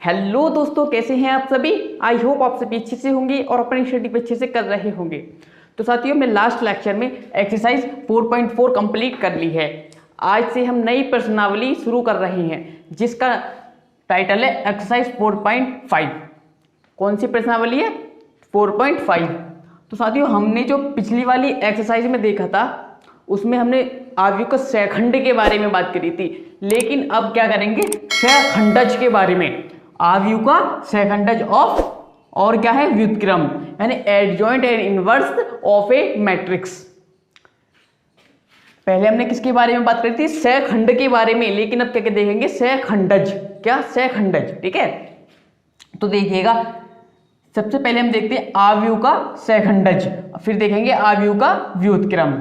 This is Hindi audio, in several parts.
हेलो दोस्तों, कैसे हैं आप सभी। आई होप आप सभी अच्छे से होंगे और अपनी स्टडी पे अच्छे से कर रहे होंगे। तो साथियों, मैं लास्ट लेक्चर में एक्सरसाइज 4.4 कंप्लीट कर ली है। आज से हम नई प्रश्नावली शुरू कर रहे हैं जिसका टाइटल है एक्सरसाइज 4.5। कौन सी प्रश्नावली है? 4.5। तो साथियों, हमने जो पिछली वाली एक्सरसाइज में देखा था उसमें हमने आव्यूह का सहखंड के बारे में बात करी थी, लेकिन अब क्या करेंगे सहखंडज के बारे में। आव्यूह का सहखंडज ऑफ और क्या है व्युत्क्रम, यानी adjoint and inverse of A matrix. पहले हमने किसके बारे में बात करी थी? सहखंड के बारे में, लेकिन अब क्या देखेंगे सहखंडज। क्या? सहखंडज। ठीक है, तो देखिएगा सबसे पहले हम देखते हैं आव्यूह का सहखंडज, फिर देखेंगे आव्यूह का व्युत्क्रम।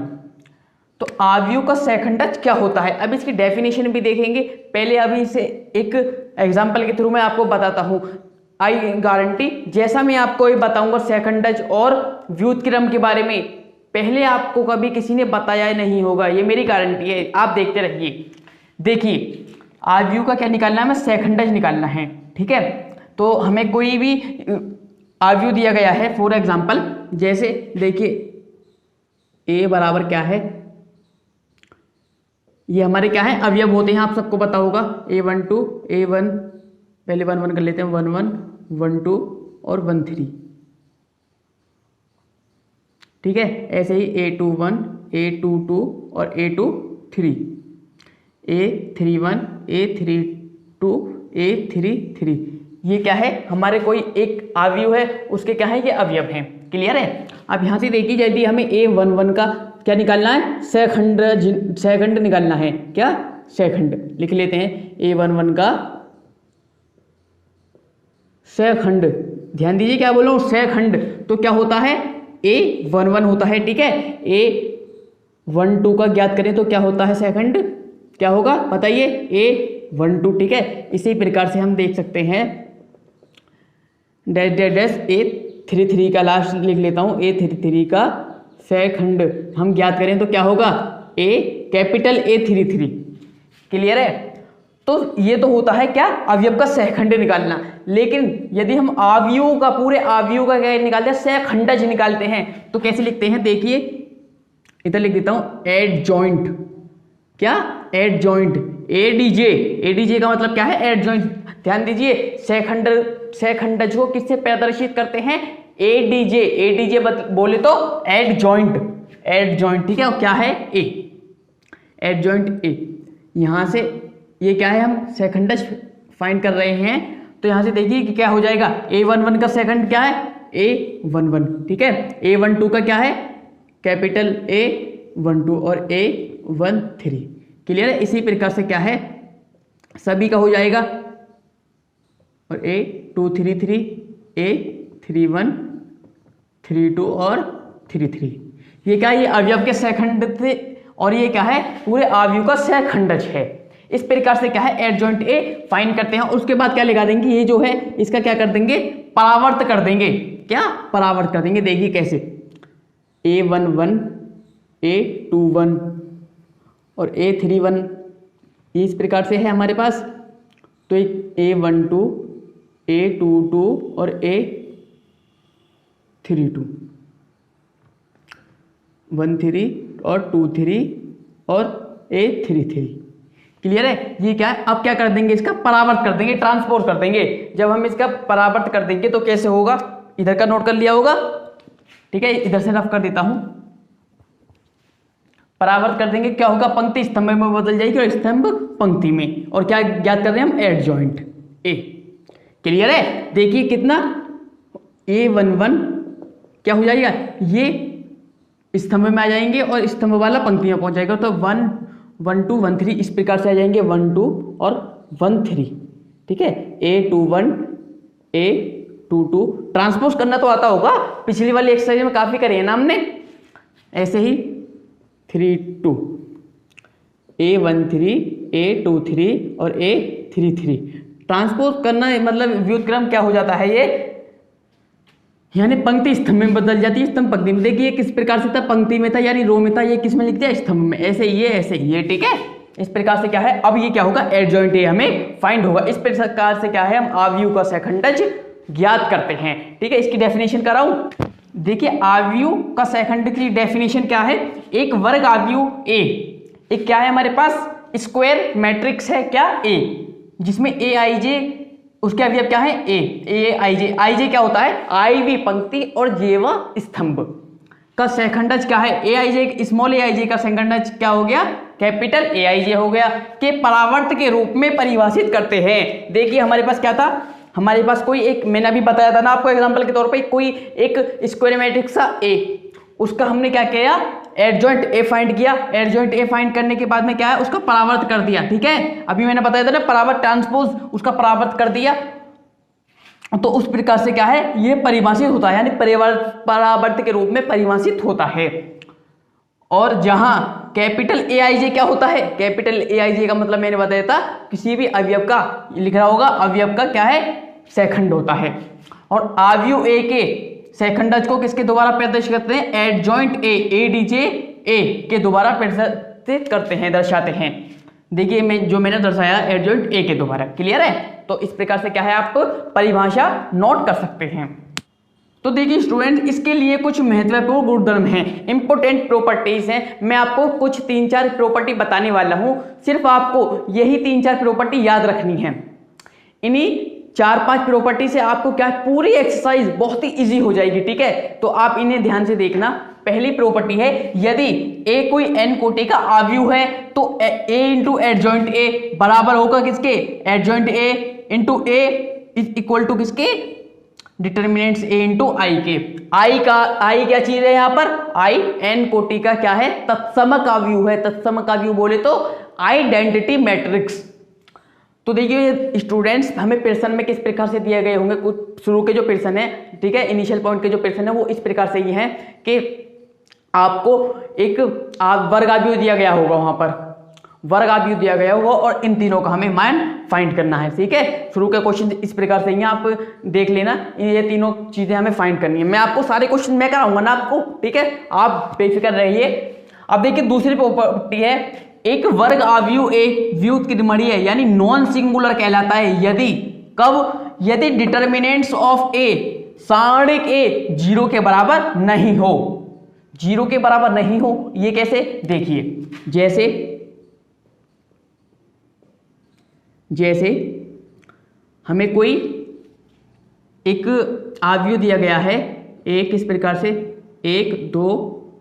तो आव्यूह का सहखंडज क्या होता है, अब इसकी डेफिनेशन भी देखेंगे। पहले अभी इसे एक एग्जांपल के थ्रू मैं आपको बताता हूं। आई गारंटी जैसा मैं आपको ये बताऊंगा सहखंडज और व्युत्क्रम के बारे में, पहले आपको कभी किसी ने बताया नहीं होगा, ये मेरी गारंटी है। आप देखते रहिए। देखिए, आव्यूह का क्या निकालना है? हमें सहखंडज निकालना है। ठीक है, तो हमें कोई भी आव्यूह दिया गया है, फॉर एग्जाम्पल जैसे देखिए ए बराबर क्या है, ये हमारे क्या है अवयव होते हैं, आप सबको पता होगा। A12 A1, पहले 1 1 कर लेते हैं, 1 1 1 2 और 1 3। ठीक है, ऐसे ही A21 A22 और A23, A31 A32 A33। ये क्या है? हमारे कोई एक आव्यूह है, उसके क्या है ये अवयव हैं। क्लियर है? अब यहां से देखिए, यदि हमें A11 का क्या निकालना है? सहखंड निकालना है। क्या? सहखंड। लिख लेते हैं A11 का सहखंड। ध्यान दीजिए क्या बोल रहा हूं, सहखंड। तो क्या होता है? A11 होता है। ठीक है, A12 का ज्ञात करें तो क्या होता है सहखंड? क्या होगा बताइए? A12। ठीक है, इसी प्रकार से हम देख सकते हैं डैश डैश डैश A33 का लास्ट लिख लेता हूं, A33 का सहखंड हम ज्ञात करें तो क्या होगा? Capital A33। क्लियर है? तो ये तो होता है क्या अवयव का सहखंड निकालना। लेकिन यदि हम आव्यूह का, पूरे आव्यूह का क्या निकालते हैं? सहखंडज निकालते हैं। तो कैसे लिखते हैं? देखिए इधर लिख देता हूं एडजॉइंट। क्या? एडजॉइंट। एडीजे का मतलब क्या है? एडजॉइंट। ध्यान दीजिए, सहखंडज को किससे प्रदर्शित करते हैं? एडीजे बोले तो एडजॉइंट। एडजॉइंट। ठीक है, और क्या है? ए एडजॉइंट ए। यहां से ये क्या है? हम सहखंडज फाइंड कर रहे हैं, तो यहां से देखिए कि क्या हो जाएगा। A11 का सहखंड क्या है? A11। ठीक है, A12 का क्या है? कैपिटल A12 और A13। क्लियर है? इसी प्रकार से क्या है सभी का हो जाएगा, और A233 A31 32 और 33। ये क्या है? ये अवयव के सहखंड थे, और ये क्या है? पूरे आव्यूह का सहखंडज है। इस प्रकार से क्या है एडजॉइंट ए फाइंड करते हैं, और उसके बाद क्या लगा देंगे? ये जो है इसका क्या कर देंगे? परावर्त कर देंगे। क्या? परावर्त कर देंगे। देखिए कैसे, A11 A21 और A31 इस प्रकार से है हमारे पास। तो A12 A22 और A32, 13 और 23 और A33। क्लियर है? ये क्या है? अब क्या कर देंगे? इसका परावर्त कर देंगे, ट्रांसपोज कर देंगे। जब हम इसका परावर्त कर देंगे तो कैसे होगा? इधर का नोट कर लिया होगा। ठीक है, इधर से रफ कर देता हूं। परावर्त कर देंगे, क्या होगा? पंक्ति स्तंभ में बदल जाएगी और स्तंभ पंक्ति में। और क्या ज्ञात कर रहे हैं हम? Adjoint A. क्लियर है? देखिए कितना A11 क्या हो जाएगा? ये स्तंभ में आ जाएंगे और स्तंभ वाला पंक्ति में पहुंच जाएगा। तो 1 1 2 1 3 इस प्रकार से आ जाएंगे, 1 2 और 1 3। ठीक है, A21 A22 ट्रांसपोज करना तो आता होगा, पिछली वाली एक्सरसाइज में काफी करे हैं ना हमने। ऐसे ही 3 2 A13 A23 और A33 ट्रांसपोज करना मतलब व्युत्क्रम क्या हो जाता है ये, यानी पंक्ति स्तंभ में बदल जाती है, स्तंभ पंक्ति में। देखिए किस प्रकार से था, पंक्ति में था यानी रो में था, ये किस में लिख दिया? स्तंभ में। ऐसे ये ऐसे ये। ठीक है, इस प्रकार से क्या है, अब ये क्या होगा, एडजॉइंट ए हमें फाइंड होगा। इस प्रकार से क्या है, हम आव्यूह का सेकंडज ज्ञात करते हैं। ठीक है, इसकी डेफिनेशन कराऊं। देखिए आव्यूह का सेकंड की डेफिनेशन क्या है, एक वर्ग आव्यूह ए, एक क्या है हमारे पास स्क्वायर मैट्रिक्स है क्या ए, जिसमें ए आई जे उसके अवयव क्या है ए आई जे। आई जे क्या होता है, आई वी पंक्ति और जेवा स्तंभ का सेकंडज क्या है, ए आई जे, स्मॉल ए आई जे का सेकंडज क्या हो गया, कैपिटल ए आई जे हो गया, के परावर्त के रूप में परिभाषित करते हैं। देखिए हमारे पास क्या था, हमारे पास कोई एक, मैंने अभी बताया था ना आपको एग्जांपल के तौर पे, कोई एक स्क्वायर मैट्रिक्स था ए, उसका हमने क्या किया, एडजॉइंट ए फाइंड किया। एडजॉइंट ए फाइंड करने के बाद में क्या है, उसका परावर्त कर दिया। ठीक है, अभी मैंने बताया था ना परावर्त ट्रांसपोज, उसका परावर्त कर दिया। तो उस प्रकार से क्या है, ये परिभाषित होता है, यानी परावर्त के रूप में परिभाषित होता है। और जहां कैपिटल ए आई जे क्या होता है, कैपिटल ए आई जे का मतलब मैंने बताया था किसी भी अवयव का, लिख रहा होगा अवयव का क्या है, सेकंड होता है। और आव्यूह ए के सेकंडज को किसके द्वारा प्रदर्शित करते हैं, एडजॉइंट ए डी जे ए के द्वारा प्रदर्शित करते हैं, दर्शाते हैं। देखिए मैंने दर्शाया एडजॉइंट ए के द्वारा, क्लियर है। तो इस प्रकार से क्या है, आप परिभाषा नोट कर सकते हैं। तो देखिए स्टूडेंट, इसके लिए कुछ महत्वपूर्ण गुणधर्म हैं, इंपॉर्टेंट प्रॉपर्टीज हैं। मैं आपको कुछ 3-4 प्रॉपर्टी बताने वाला हूं, सिर्फ आपको यही 3-4 प्रॉपर्टी याद रखनी है। इन्हीं 4-5 प्रॉपर्टी से आपको क्या है, पूरी एक्सरसाइज बहुत ही इजी हो जाएगी। ठीक है, तो आप इन्हें ध्यान से देखना। पहली प्रॉपर्टी है, यदि ए कोई n कोटि का आव्यूह है तो a इंटू एडजॉइंट ए बराबर होगा किसके, adjoint A into A is equal to किसके, डिटर्मिनेंट्स ए इंटू आई के। आई क्या चीज है यहाँ पर, आई n कोटि का क्या है, तत्समक आव्यूह है। तत्समक आव्यूह बोले तो आइडेंटिटी मैट्रिक्स। तो देखिए स्टूडेंट्स, हमें प्रश्न में किस प्रकार से दिए गए होंगे, कुछ शुरू के जो प्रश्न है, ठीक है, इनिशियल पॉइंट के जो प्रश्न है वो इस प्रकार से ये है कि आपको एक वर्ग आव्यूह दिया गया होगा, वहां पर वर्ग आव्यूह दिया गया होगा और इन तीनों का हमें मान फाइंड करना है। ठीक है, शुरू के क्वेश्चन इस प्रकार से, आप देख लेना, ये तीनों चीजें हमें फाइंड करनी है। मैं आपको सारे क्वेश्चन मैं कराऊंगा ना आपको, ठीक है, आप बेफिक्र रहिए। अब देखिए दूसरी प्रॉपर्टी है, एक वर्ग आव्यूह ए व्युत्क्रमणीय है, यानी नॉन सिंगुलर कहलाता है यदि, कब, यदि डिटर्मिनेंट्स ऑफ ए सारणिक ए 0 के बराबर नहीं हो। 0 के बराबर नहीं हो, ये कैसे, देखिए जैसे हमें कोई एक आव्यूह दिया गया है, एक इस प्रकार से 1 2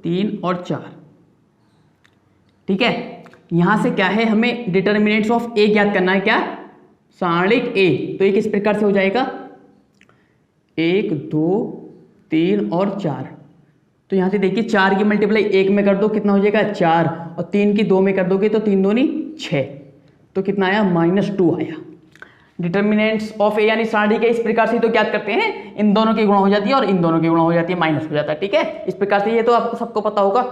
3 और 4, ठीक है। यहां से क्या है, हमें डिटर्मिनेंट्स ऑफ ए ज्ञात करना है, क्या, सारणिक ए। तो एक इस प्रकार से हो जाएगा 1 2 3 और 4। तो यहां से देखिए 4 की मल्टीप्लाई 1 में कर दो, कितना हो जाएगा 4, और 3 की 2 में कर दोगे तो 3 दूनी 6, तो कितना आया, -2 आया। डिटर्मिनेंट्स ऑफ ए यानी सारणी के इस प्रकार से तो क्या करते हैं, इन दोनों की गुणा हो जाती है और इन दोनों की गुणा हो जाती है, माइनस हो जाता है। ठीक है, इस प्रकार से, ये तो आपको सबको पता होगा।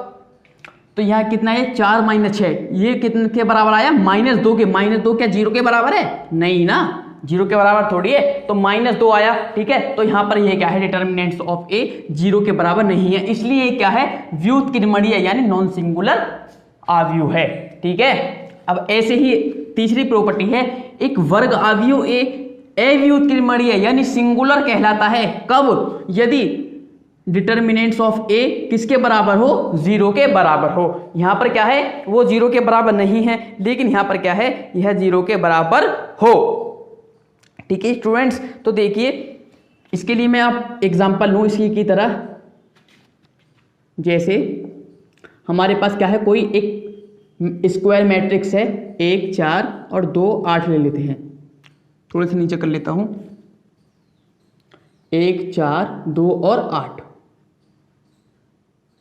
तो यहाँ कितना है, 4 - 6, ये कितने के बराबर आया, -2 के। -2 क्या 0 के बराबर है, नहीं ना, 0 के बराबर थोड़ी है, तो -2 आया। ठीक है, तो यहाँ पर ये क्या है, डिटर्मिनेंट्स ऑफ ए 0 के बराबर नहीं है, इसलिए क्या है, व्युत्क्रमणीय यानी नॉन सिंगुलर आव्यूह है। ठीक है, अब ऐसे ही तीसरी प्रॉपर्टी है, एक वर्ग आव्यूह ए अव्युत्क्रमणीय यानी सिंगुलर कहलाता है, कब, यदि डिटर्मिनेंट्स ऑफ ए किसके बराबर हो, 0 के बराबर हो। यहां पर क्या है, वो 0 के बराबर नहीं है, लेकिन यहां पर क्या है, यह 0 के बराबर हो। ठीक है स्टूडेंट्स, तो देखिए इसके लिए मैं आप एग्जांपल लूं इसकी की तरह, जैसे हमारे पास क्या है, कोई एक स्क्वायर मैट्रिक्स है, 1 4 और 2 8 ले लेते हैं, थोड़े से नीचे कर लेता हूं, 1 4 2 और 8।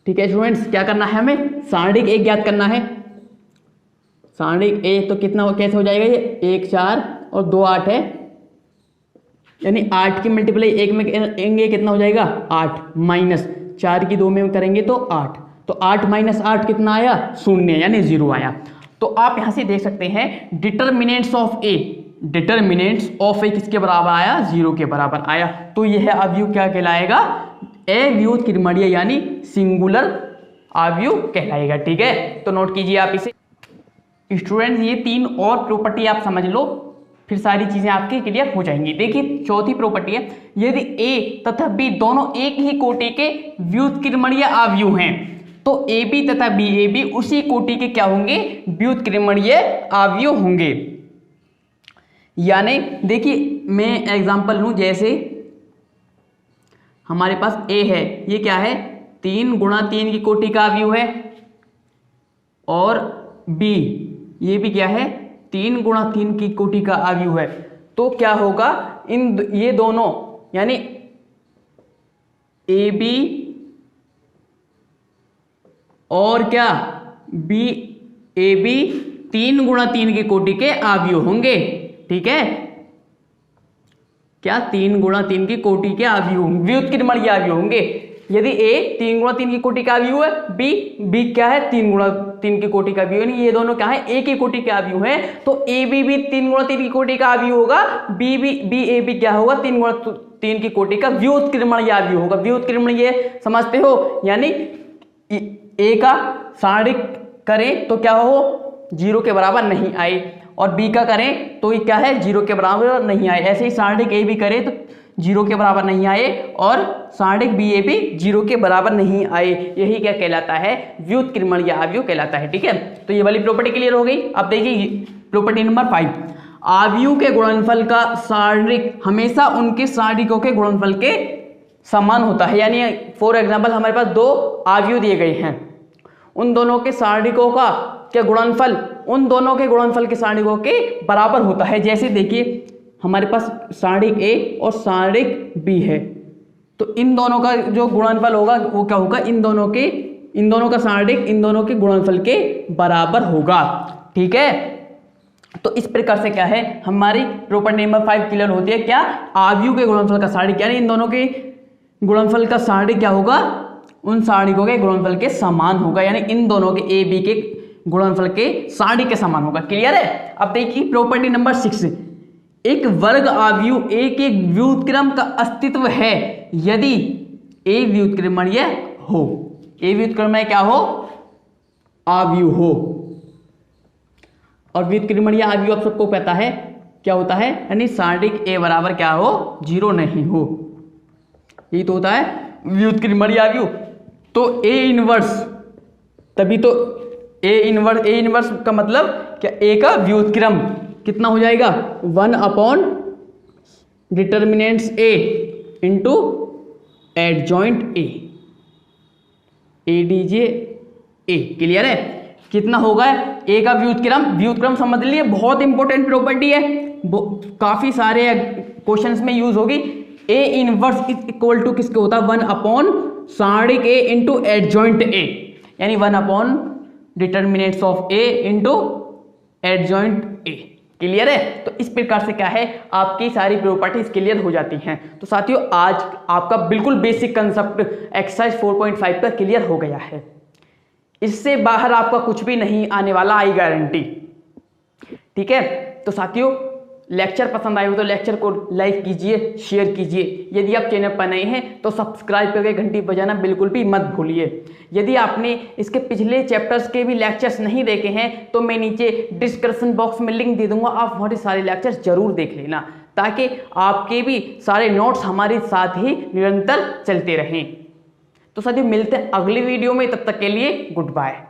ठीक है स्टूडेंट्स, क्या करना है हमें, सारणिक ए ज्ञात करना है। सारणिक ए तो कितना हो, कैसे हो जाएगा, ये 1 4 और 2 8 है, यानी 8 की मल्टीप्लाई 1 में करेंगे कितना हो जाएगा, 8, माइनस 4 की 2 में करेंगे तो 8, तो 8 - 8 कितना आया, 0 यानी 0 आया। तो आप यहां से देख सकते हैं determinants of A, determinants of A किसके बराबर आया, 0 के बराबर आया। तो यह आव्यूह क्या कहलाएगा, अव्युत्क्रमणीय यानी सिंगुलर आव्यूह कहलाएगा। ठीक है, तो नोट कीजिए आप इसे। स्टूडेंट्स ये 3 और प्रॉपर्टी आप समझ लो, फिर सारी चीजें आपकी क्लियर हो जाएंगी। देखिए चौथी प्रॉपर्टी है, यदि ए तथा बी दोनों एक ही कोटि के व्युत्क्रमणीय अवयव हैं तो ए बी तथा बी ए बी उसी कोटि के क्या होंगे, व्युत्क्रमणीय अवयव होंगे। यानी देखिए मैं एग्जांपल लूं, जैसे हमारे पास ए है, ये क्या है 3 गुणा 3 की कोटि का अवयव है, और बी ये भी क्या है 3 गुणा 3 की कोटि का अवयव है। तो क्या होगा, ये दोनों यानी ए बी और क्या बी ए बी 3 गुणा 3 की कोटि के अवयव होंगे। ठीक है, क्या 3 गुणा 3 की कोटि के अवयव, व्युत्क्रमणीय अवयव होंगे। यदि ए 3 गुणा 3 की कोटि का अवयव है, बी क्या है 3 गुणा 3 की कोटि का अवयव, ये दोनों क्या है एक ही कोटि के अवयव है, तो ए बी भी 3 गुणा 3 की कोटि का अवयव होगा, बी ए बी क्या होगा 3 गुणा 3 की कोटि का व्युत्क्रमणीय अवयव होगा। व्युत्क्रमणीय समझते हो, यानी ए का सारणिक करें तो क्या हो 0 के बराबर नहीं आए, और बी का करें तो ये क्या है 0 के बराबर नहीं आए। ऐसे ही सारणिक ए बी करें तो 0 के बराबर नहीं आए, और सारणिक बी ए बी 0 के बराबर नहीं आए। यही क्या कहलाता है, व्युत्क्रमणीय अवयव कहलाता है। ठीक है, तो ये वाली प्रॉपर्टी क्लियर हो गई। अब देखिए प्रॉपर्टी नंबर 5, अवयव के गुणनफल का सारणिक हमेशा उनके सारणिकों के गुणनफल के समान होता है। यानी फॉर एग्जाम्पल हमारे पास 2 अवयव दिए गए हैं, उन दोनों के सारणिकों का क्या गुणनफल उन दोनों के गुणनफल के सारणिकों के बराबर होता है। जैसे देखिए हमारे पास सारणिक ए और सारणिक बी है, तो इन दोनों का जो गुणनफल होगा वो क्या होगा, इन दोनों का सारणिक इन दोनों के गुणनफल के बराबर होगा। ठीक है, तो इस प्रकार से क्या है हमारी प्रॉपर्टी नंबर 5 क्लियर होती है। क्या, अवयव के गुणनफल का सारणिक यानी इन दोनों के गुणनफल का सारणिक क्या होगा, उन सारणिकों के गुणनफल के समान होगा, यानी इन दोनों के ए बी के गुणनफल के सारणिक के समान होगा। क्लियर है। अब देखिए प्रॉपर्टी नंबर 6, एक वर्ग अवयव ए के व्युत्क्रम का अस्तित्व है यदि ए व्युत्क्रमणीय हो। ए व्युत्क्रमणीय क्या हो, अवयव हो, और व्युत्क्रमणीय अवयव आप सबको पता है क्या होता है, यानी सारणिक ए बराबर क्या हो 0 नहीं हो, यही तो होता है व्युत्क्रमणीय अवयव। तो ए इनवर्स, तभी तो ए इनवर्स का मतलब क्या, ए का व्युत्क्रम कितना हो जाएगा 1 upon determinants A into adjoint A DJ A. Clear है, कितना होगा ए का व्युत्क्रम समझ लिए, बहुत इंपॉर्टेंट प्रॉपर्टी है, काफी सारे क्वेश्चंस में यूज होगी। ए इनवर्स इक्वल टू किसके होता है 1 अपॉन सारणिक ए इंटू एडजॉइंट ए, यानी 1 upon determinants of A into adjoint A. Clear है, तो इस प्रकार से क्या है आपकी सारी प्रॉपर्टीज क्लियर हो जाती हैं। तो साथियों आज आपका बिल्कुल बेसिक कंसेप्ट एक्सरसाइज 4.5 का क्लियर हो गया है, इससे बाहर आपका कुछ भी नहीं आने वाला, आई गारंटी। ठीक है, तो साथियों लेक्चर पसंद आए हो तो लेक्चर को लाइक कीजिए, शेयर कीजिए। यदि आप चैनल पर नए हैं तो सब्सक्राइब करके घंटी बजाना बिल्कुल भी मत भूलिए। यदि आपने इसके पिछले चैप्टर्स के भी लेक्चर्स नहीं देखे हैं तो मैं नीचे डिस्क्रिप्शन बॉक्स में लिंक दे दूंगा, आप वहाँ सारे लेक्चर्स जरूर देख लेना, ताकि आपके भी सारे नोट्स हमारे साथ ही निरंतर चलते रहें। तो साथियों मिलते हैं अगली वीडियो में, तब तक के लिए गुड बाय।